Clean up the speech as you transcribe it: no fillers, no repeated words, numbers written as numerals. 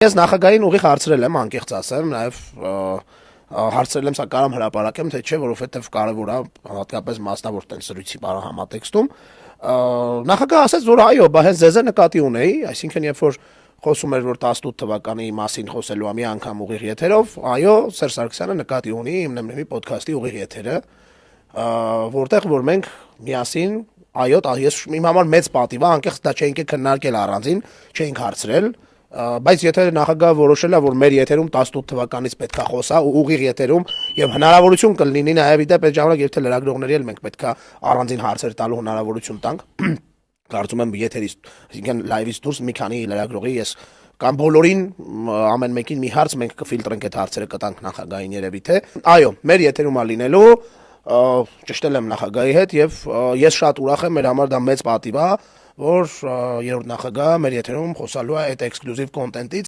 Ես նախագահային ուղիղ հարցրել եմ, անկեղծ ասեմ, նաև հարցրել եմ, սա կարամ հրապարակեմ, թե չէ, որովհետև կարևոր է հատկապես մասնավոր տենց զրույցի համատեքստում։ Նախագահը ասաց, որ այո, բա հենց ձեզ նկատի ունեի, այսինքն երբ որ խոսում էր, որ 18 թվականի մասին խոսելու է մի անգամ ուղիղ եթերով, այո, Սերժ Սարգսյանը նկատի ունի Իմ նեմնեմի ոդքասթի ուղիղ եթերը, որտեղ որ մենք միասին, այո, ես իմ համար մեծ պատիվ է, անկեղծ դա չէինք քննարկել առանձին, չէինք հարցրել, բայց եթե նախագահը որոշել է, որ մեր եթերում 18 թվականից պետք է խոսա, ուղիղ եթերում եւ հնարավորություն կլինի նաեւ իդեպ այդ ժամանակ եթե լրագրողների էլ մենք պետք է առանձին հարցեր տալու հնարավորություն տանք, կարծում եմ եթերից, այսինքն լայվից դուրս մի քանի լրագրողի ես կամ բոլորին ամեն մեկին մի հարց մենք կֆիլտրենք այդ հարցերը կտանք նախագահային երևի թե այո մեր եթերում է լինելու ճշտել եմ նախագահի հետ եւ ես շատ ուրախ եմ մեր համար դա մեծ պատիվ է որ երրորդ նախագահը մեր եթերում խոսալու է այդ էքսկլյուզիվ կոնտենտից